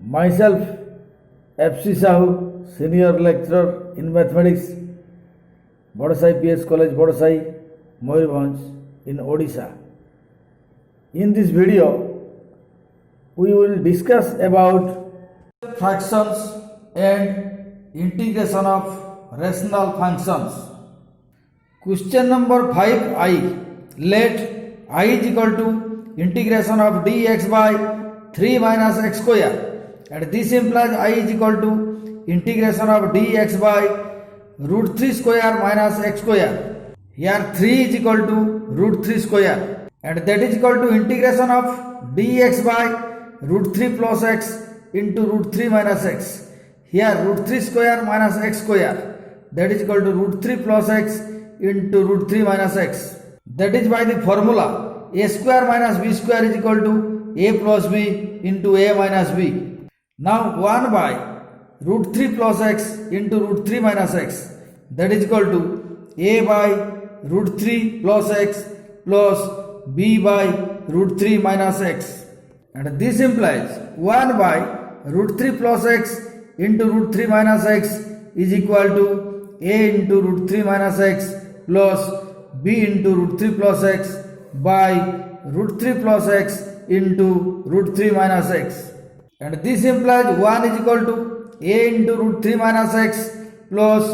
Myself, FC Sahu, Senior Lecturer in Mathematics, Bodasai PS College, Bodasai, Moyurbhanj in Odisha. In this video, we will discuss about fractions and integration of rational functions. Question number 5I. Let I is equal to integration of dx by 3 minus x square, and this implies I is equal to integration of dx by root 3 square minus x square. Here 3 is equal to root 3 square, and that is equal to integration of dx by root 3 plus x into root 3 minus x. Here root 3 square minus x square, that is equal to root 3 plus x into root 3 minus x. That is by the formula a square minus b square is equal to a plus b into a minus b. Now 1 by root 3 plus x into root 3 minus x, that is equal to a by root 3 plus x plus b by root 3 minus x. And this implies 1 by root 3 plus x into root 3 minus x is equal to a into root 3 minus x plus b into root 3 plus x by root 3 plus x into root 3 minus x. And this implies 1 is equal to a into root 3 minus x plus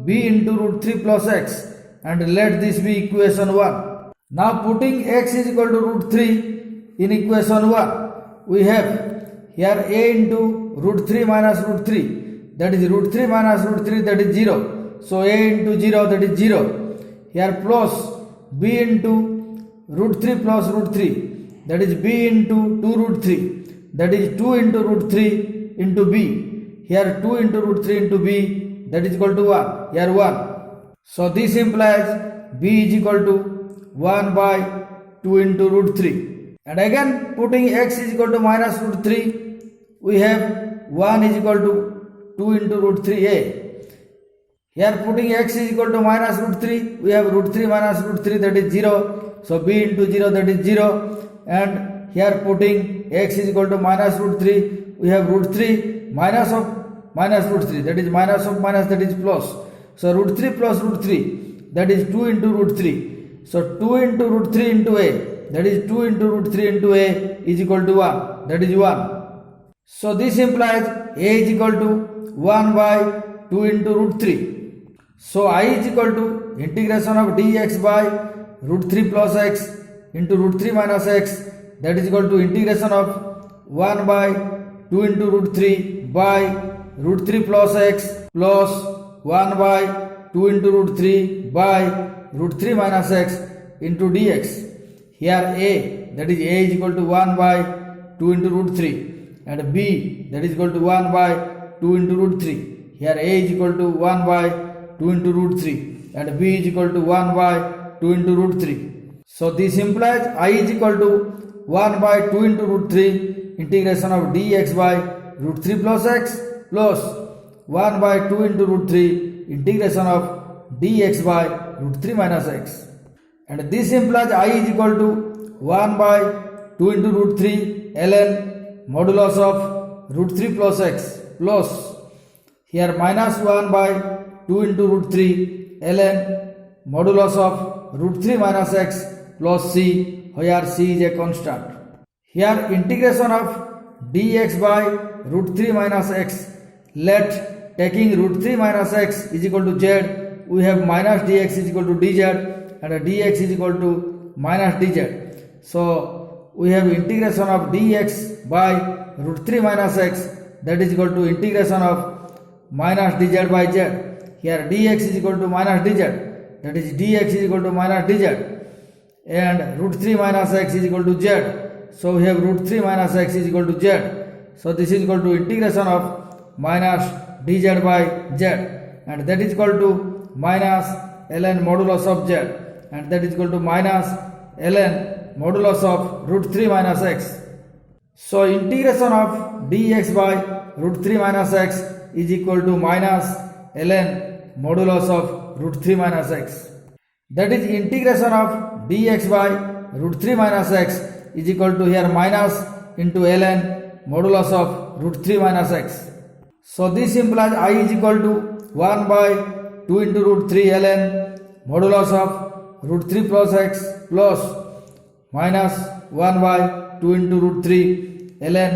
b into root 3 plus x, and let this be equation 1. Now putting x is equal to root 3 in equation 1, we have here a into root 3 minus root 3, that is root 3 minus root 3, that is 0. So a into 0, that is 0. Here plus b into root 3 plus root 3, that is b into 2 root 3, that is 2 into root 3 into b. Here 2 into root 3 into b, that is equal to 1. Here 1. So this implies b is equal to 1 by 2 into root 3. And again putting x is equal to minus root 3, we have 1 is equal to 2 into root 3a. Here putting x is equal to minus root 3, we have root 3 minus root 3, that is 0. So b into 0, that is 0. And here putting x is equal to minus root 3, we have root 3 minus of minus root 3, that is minus of minus, that is plus. So root 3 plus root 3, that is 2 into root 3. So 2 into root 3 into a, that is 2 into root 3 into a is equal to 1, that is 1. So this implies a is equal to 1 by 2 into root 3. So I is equal to integration of dx by root 3 plus x into root 3 minus x, that is equal to integration of 1 by 2 into root 3 by root 3 plus x plus 1 by 2 into root 3 by root 3 minus x into dx. Here a, that is a is equal to 1 by 2 into root 3, and b, that is equal to 1 by 2 into root 3. Here a is equal to 1 by 2 into root 3, and b is equal to 1 by 2 into root 3. So this implies I is equal to 1 by 2 into root 3 integration of dx by root 3 plus x plus 1 by 2 into root 3 integration of dx by root 3 minus x. And this implies I is equal to 1 by 2 into root 3 ln modulus of root 3 plus x plus here minus 1 by 2 into root 3 ln modulus of root 3 minus x plus c, where c is a constant. Here integration of dx by root 3 minus x, let taking root 3 minus x is equal to z, we have minus dx is equal to dz, and dx is equal to minus dz. So we have integration of dx by root 3 minus x, that is equal to integration of minus dz by z. Here dx is equal to minus dz, that is dx is equal to minus dz, and root 3 minus x is equal to z. So we have root 3 minus x is equal to z. So this is equal to integration of minus dz by z, and that is equal to minus ln modulus of z, and that is equal to minus ln modulus of root 3 minus x. So integration of dx by root 3 minus x is equal to minus ln modulus of root 3 minus x. That is integration of dx by root 3 minus x is equal to here minus into ln modulus of root 3 minus x. So this implies I is equal to 1 by 2 into root 3 ln modulus of root 3 plus x plus minus 1 by 2 into root 3 ln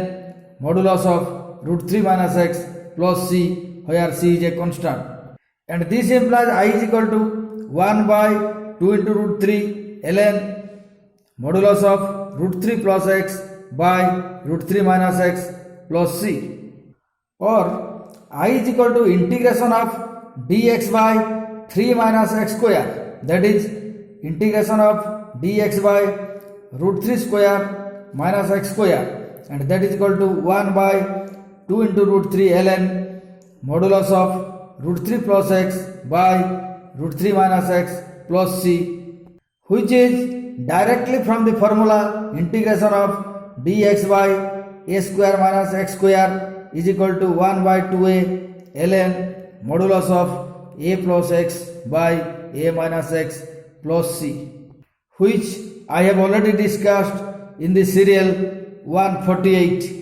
modulus of root 3 minus x plus c, where c is a constant. And this implies I is equal to 1 by 2 into root 3 ln modulus of root 3 plus x by root 3 minus x plus c, or I is equal to integration of dx by 3 minus x square, that is integration of dx by root 3 square minus x square, and that is equal to 1 by 2 into root 3 ln modulus of root 3 plus x by root 3 minus x plus c, which is directly from the formula integration of dx by a square minus x square is equal to 1 by 2a ln modulus of a plus x by a minus x plus c, which I have already discussed in the serial 148.